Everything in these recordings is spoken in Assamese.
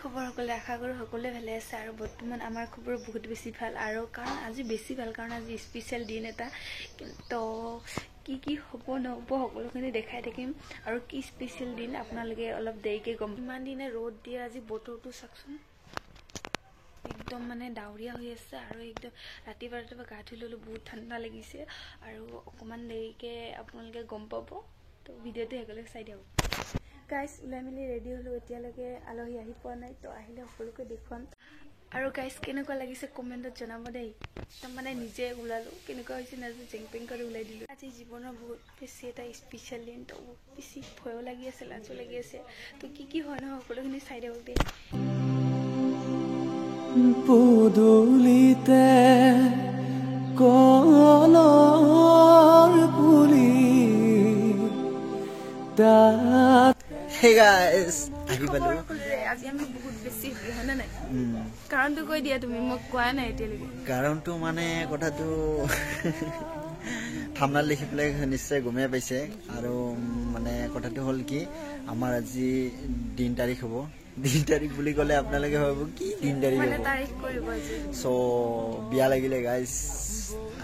খবৰ সকলে আশা কৰো সকলে ভালে আছে আৰু বৰ্তমান আমাৰ খবৰ বহুত বেছি ভাল আৰু কাৰণ আজি বেছি ভাল কাৰণ আজি স্পেশাল দিন এটা তো কি হ'ব নহব সকলোখিনি দেখাই থাকিম আৰু কি স্পেশাল দিন আপোনালোকে অলপ দেৰিকে গম ইমান দিনে ৰ'দ দিয়ে আজি বতৰটো চাকচোন একদম মানে ডাউৰিয়া হৈ আছে আৰু একদম ৰাতিপুৱা গা ধুই ললো বহুত ঠাণ্ডা লাগিছে আৰু অকমান দেৰিকে আপোনালোকে গম পাব তো ভিডিঅ'টো হেগলে চাই দিয়ক গাইস উলাই মিলি ৰেডি হলো এতিয়ালৈকে আলহী আহি পোৱা নাই তো আহিলে সকলোকে দেখুৱাম আৰু গাইস কেনেকুৱা লাগিছে কমেন্টত জনাব দেই তো মানে নিজে উলালো কেনেকুৱা হৈছে নাজু জেংপেং কৰি উলাই দিলো আজি জীৱনৰ বহুত বেছি এটা স্পেশাল দিন তো বেছি ভয় লাগি আছে লাজো লাগি আছে তো কি হয় না সকলোখিনি চাই দিয়ক দেই পুদুলিতে কলৰ পুলি Hey guys, আজি আমি বহুত বেছি হয়নে নাই কাৰণটো কৈ দিয়া তুমি মোক কোৱা নাই এতিয়ালৈকে কাৰণটো মানে কথাটো থাম্বনেল লিখি পেলাই নিশ্চয় গমে পাইছে আৰু মানে কথাটো হ'ল কি আমাৰ আজি দিন তাৰিখ হ'ব দিন তাৰিখ বুলি ক'লে আপোনালোকে ভাবিব কি দিন তাৰিখ মানে তাৰিখ কৰিব আজি সো বিয়া লাগিলে গাইস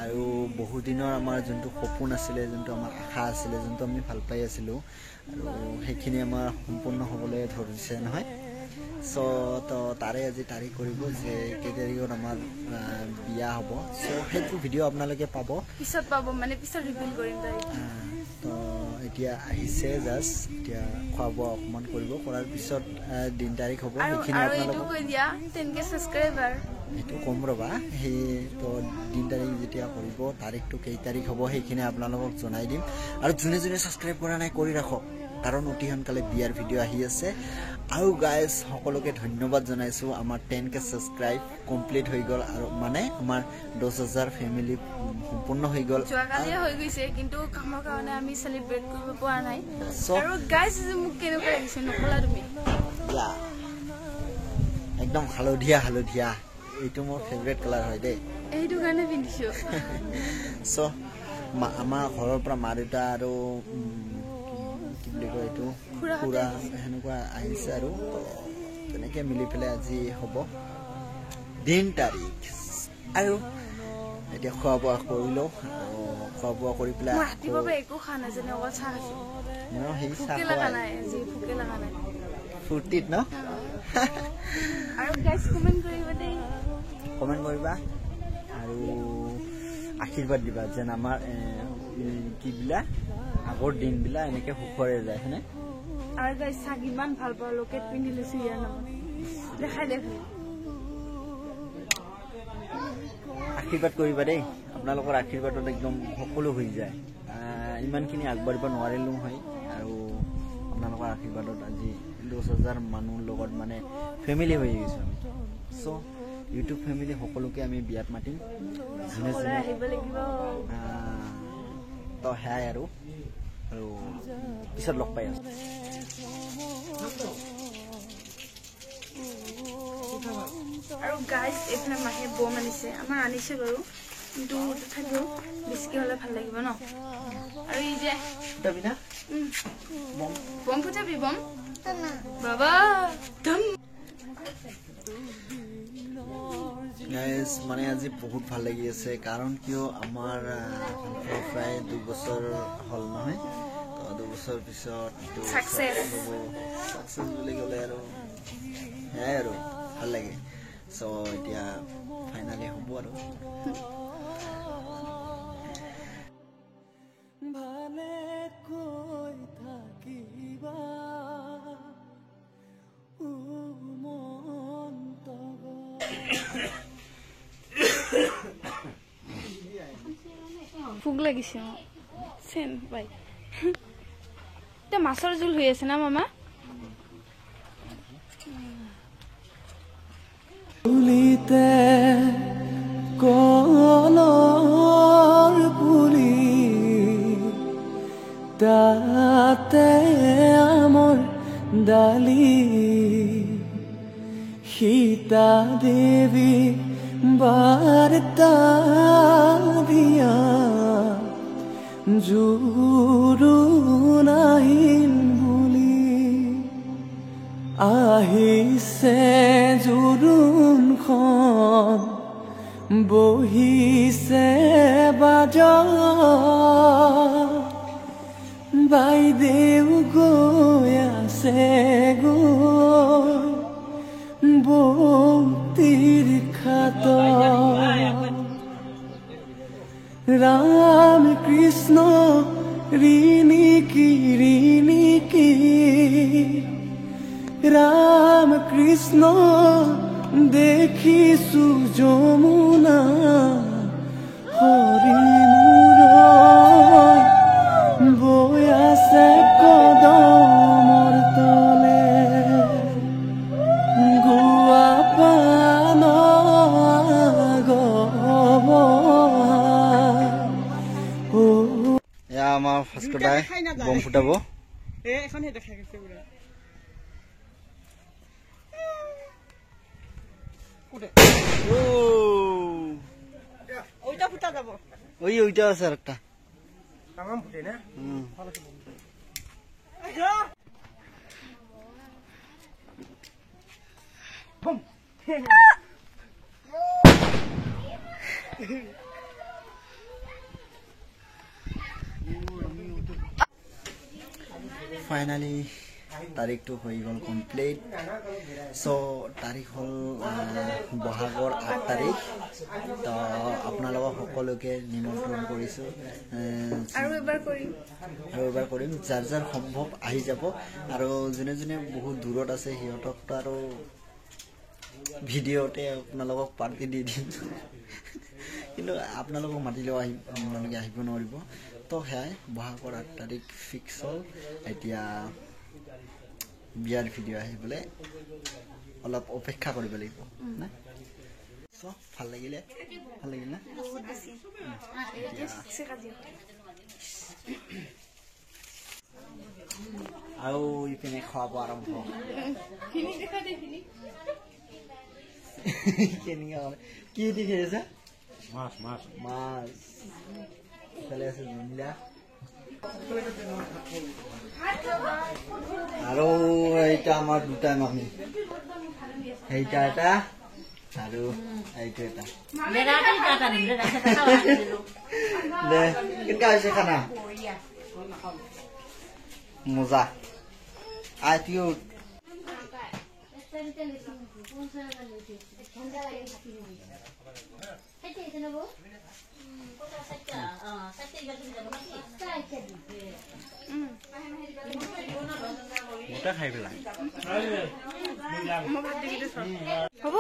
আৰু বহুত দিনৰ আমাৰ যোনটো সপোন আছিলে যোনটো আমাৰ আশা আছিলে যোনটো আমি ভাল পাই আছিলো আৰু সেইখিনি আমাৰ সম্পূৰ্ণ হ'বলৈ ধৰিছে নহয় সো তো তাৰে আজি তাৰিখ কৰিব যে কেই তাৰিখত আমাৰ বিয়া হ'ব সো সেইটো ভিডিঅ' আপোনালোকে পাব পিছত পাব মানে পিছত ৰিভিল কৰিম তাৰিখ তো এতিয়া আহিছে জাস্ট এতিয়া খোৱা বোৱা অকমান কৰিব কৰাৰ পিছত দিন তাৰিখ হ'ব সেইখিনি আপোনালোকে কৈ দিয়া 10k সাবস্ক্ৰাইবাৰ এইটো কম ৰবা সেই তো দিন তাৰিখ যেতিয়া কৰিব তাৰিখটো কেই তাৰিখ হ'ব সেইখিনি আপোনালোকক জনাই দিম আৰু যোনে যোনে সাবস্ক্ৰাইব কৰা নাই কৰি ৰাখক কাৰণ অতি সোনকালে বিয়াৰ ভিডিঅ' আহি আছে আৰু গাইস সকলোকে ধন্যবাদ জনাইছো আমাৰ 10k সাবস্ক্ৰাইব কমপ্লিট হৈ গ'ল আৰু মানে আমাৰ 10000 ফ্যামিলি সম্পূৰ্ণ হৈ গ'ল যোৱাকালি হৈ গৈছে কিন্তু কামৰ কাৰণে আমি সেলিব্ৰেট কৰিব পৰা নাই আৰু গাইস মোক কেনেকুৱা লাগিছে নকলা তুমি একদম হালধীয়া এইটো মোৰ ফেভাৰিট কালাৰ হয় দে এইটো কাৰণে পিন্ধিছো সো আমাৰ ঘৰৰ পৰা মা দেউতা আৰু কি বুলি কয় এইটো পুৰা হেনেকুৱা আহিছে আৰু তেনেকৈ মিলি পেলাই আজি হ'ব দিন তাৰিখ আৰু এতিয়া খোৱা বোৱা কৰিলো আৰু খোৱা বোৱা কৰি পেলাই ৰাতিপুৱা একো খা নাই যেনে অকল চাহ খাইছো মই সেই চাহ ভোকে লগা নাই আজি ভোকে লগা নাই ফুৰ্তিত ন আৰু গাইস কমেন্ট কৰিবা দেই কমেন্ট কৰিবা আৰু আশীৰ্বাদ দিবা যেন আমাৰ কি বিলা আগৰ দিন বিলা এনেকে সুখৰে যায় হয়নে আৰু গাইস চাগ ইমান ভাল পাওঁ লোকেট পিন্ধি লৈছো ইয়াৰ নামত দেখাই আশীৰ্বাদ কৰিবা দেই আপোনালোকৰ আশীৰ্বাদত একদম সকলো হৈ যায় ইমানখিনি আগবাঢ়িব নোৱাৰিলো হয় আৰু আপোনালোকৰ আশীৰ্বাদত আজি 10000 মানুহৰ লগত মানে ফ্যামিলি হৈ গৈছো আমি সো ইউটিউব ফ্যামিলি সকলোকে আমি বিয়াত মাতিম যোনে যোনে আহিব লাগিব তো হাই আৰু পিছত লগ পাই আছো আৰু গাইস এইফালে মাহে বম আনিছে আমাৰ আনিছে বাৰু কিন্তু তথাপিও বেছিকে হ'লে ভাল লাগিব ন আৰু এই যে তবিনা বম ফুটাবি বম বাবা ধম গাইস মানে আজি বহুত ভাল লাগি আছে কাৰণ কিয় আমাৰ প্ৰায় 2 বছৰ হল নহয় তো 2 বছৰ পিছত সাকসেস বুলি গ'লে আৰু হে আৰু ভাল লাগে সো এতিয়া ফাইনালি হ'ব আৰু ভালে কৈ থাকিবা ভোক লাগিছে চেন বাই এতিয়া মাছৰ জোল হৈ আছে না মামা পুলিতে কলৰ পুলি তাতে আমৰ ডালি সীতা দেৱী বাৰ্তা দিয়া জোৰো নাহিল বুলি আহিছে জোৰোণখন বহিছে বাজত বাইদেউ গৈ আছে গৈ বন্তিৰ খাতত ৰাম কৃষ্ণ ঋণিকি ৰাম কৃষ্ণ দেখিছো যমুনা হৰি মূৰৈ বৈ আছে কদমৰ তলে গোৱা পান এয়া আমাৰ ফাৰ্ষ্ট দাই বম ফুটাব এখনহে দেখা গৈছে বুঢ়া ওইটা ফুটা যাব ওইটা আছে আর একটা তামাম ফুটে না বম ফাইনালি তাৰিখটো হৈ গ'ল কমপ্লিট চ' তাৰিখ হ'ল বহাগৰ 8 তাৰিখ তো আপোনালোকক সকলোকে নিমন্ত্ৰণ কৰিছোঁ আৰু এবাৰ কৰিম যাৰ যাৰ সম্ভৱ আহি যাব আৰু যোনে যোনে বহুত দূৰত আছে সিহঁতকতো আৰু ভিডিঅ'তে আপোনালোকক পাৰ্টি দি দিম কিন্তু আপোনালোকক মাতিলেও আপোনালোকে আহিব নোৱাৰিব তো সেয়াই বহাগৰ 8 তাৰিখ ফিক্স হ'ল এতিয়া বিয়াৰ ভিডিঅ' আহিবলৈ অলপ অপেক্ষা কৰিব লাগিব না চ' ভাল লাগিলে না আৰু ইপিনে খোৱাব আৰম্ভ কি দি খাইছা মাছ চলে আছে জমিলা আৰু এইটা আমাৰ দুটা মামি এইটা এটা আৰু এইটো এটা দে কেনেকা হৈছে খানা মজা আইটিও গোটা খাই পেলাই হ'ব